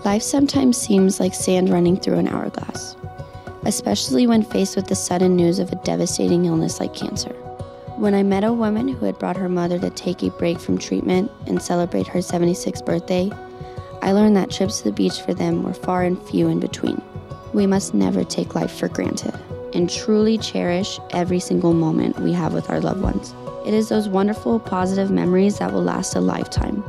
Life sometimes seems like sand running through an hourglass, especially when faced with the sudden news of a devastating illness like cancer. When I met a woman who had brought her mother to take a break from treatment and celebrate her 76th birthday, I learned that trips to the beach for them were far and few in between. We must never take life for granted and truly cherish every single moment we have with our loved ones. It is those wonderful, positive memories that will last a lifetime.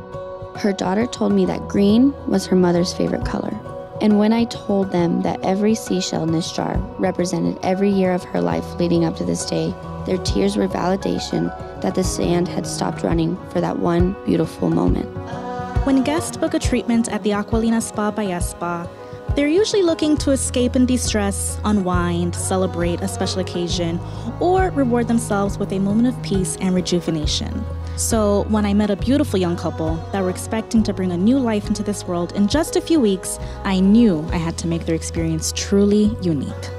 Her daughter told me that green was her mother's favorite color. And when I told them that every seashell in this jar represented every year of her life leading up to this day, their tears were validation that the sand had stopped running for that one beautiful moment. When guests book a treatment at the Acqualina Spa by Spa, they're usually looking to escape and de-stress, unwind, celebrate a special occasion, or reward themselves with a moment of peace and rejuvenation. So when I met a beautiful young couple that were expecting to bring a new life into this world in just a few weeks, I knew I had to make their experience truly unique.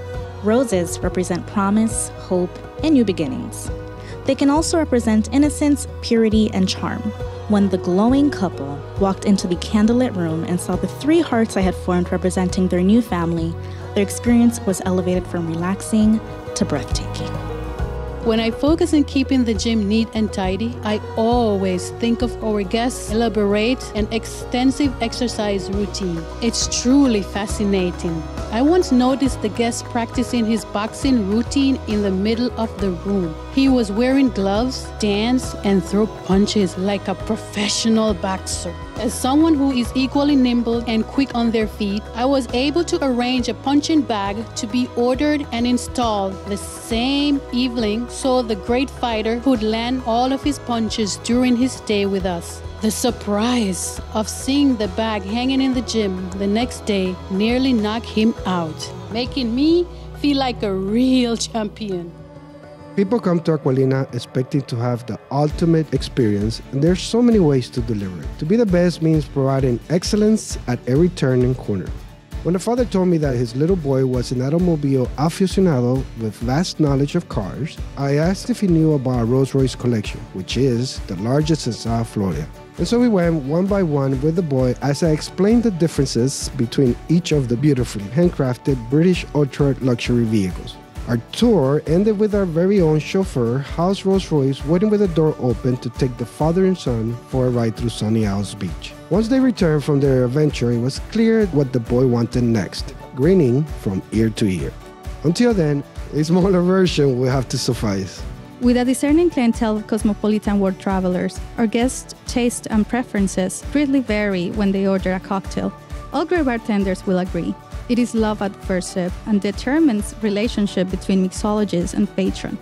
Roses represent promise, hope, and new beginnings. They can also represent innocence, purity, and charm. When the glowing couple walked into the candlelit room and saw the 3 hearts I had formed representing their new family, their experience was elevated from relaxing to breathtaking. When I focus on keeping the gym neat and tidy, I always think of our guests' elaborate and extensive exercise routine. It's truly fascinating. I once noticed the guest practicing his boxing routine in the middle of the room. He was wearing gloves, dance, and throw punches like a professional boxer. As someone who is equally nimble and quick on their feet, I was able to arrange a punching bag to be ordered and installed the same evening so the great fighter could land all of his punches during his stay with us. The surprise of seeing the bag hanging in the gym the next day nearly knocked him out, making me feel like a real champion. People come to Acqualina expecting to have the ultimate experience, and there's so many ways to deliver it. To be the best means providing excellence at every turn and corner. When the father told me that his little boy was an automobile aficionado with vast knowledge of cars, I asked if he knew about our Rolls-Royce collection, which is the largest in South Florida. And so we went one by one with the boy as I explained the differences between each of the beautifully handcrafted British ultra-luxury vehicles. Our tour ended with our very own chauffeur, House Rolls-Royce, waiting with the door open to take the father and son for a ride through Sunny Isles Beach. Once they returned from their adventure, it was clear what the boy wanted next, grinning from ear to ear. Until then, a smaller version will have to suffice. With a discerning clientele of cosmopolitan world travelers, our guests' tastes and preferences greatly vary when they order a cocktail. All great bartenders will agree. It is love at first sip and determines relationship between mixologist and patron.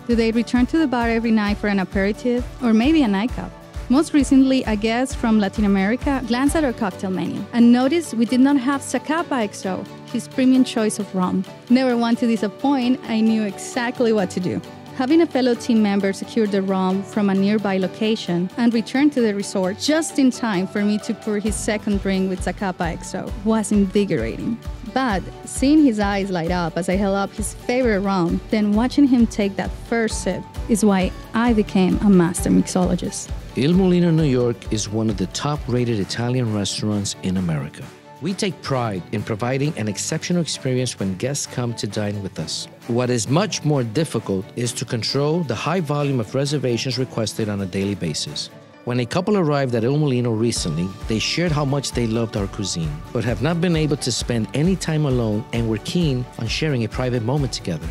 Do they return to the bar every night for an aperitif or maybe a nightcap? Most recently, a guest from Latin America glanced at our cocktail menu and noticed we did not have Zacapa XO, his premium choice of rum. Never one to disappoint, I knew exactly what to do. Having a fellow team member secure the rum from a nearby location and return to the resort just in time for me to pour his second drink with Zacapa XO was invigorating. But seeing his eyes light up as I held up his favorite rum, then watching him take that first sip is why I became a master mixologist. Il Molino, New York is one of the top-rated Italian restaurants in America. We take pride in providing an exceptional experience when guests come to dine with us. What is much more difficult is to control the high volume of reservations requested on a daily basis. When a couple arrived at Il Molino recently, they shared how much they loved our cuisine, but have not been able to spend any time alone and were keen on sharing a private moment together.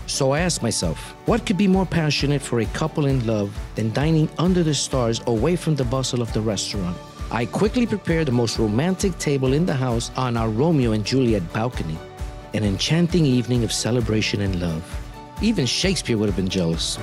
So I asked myself, what could be more passionate for a couple in love than dining under the stars away from the bustle of the restaurant? I quickly prepared the most romantic table in the house on our Romeo and Juliet balcony, an enchanting evening of celebration and love. Even Shakespeare would have been jealous.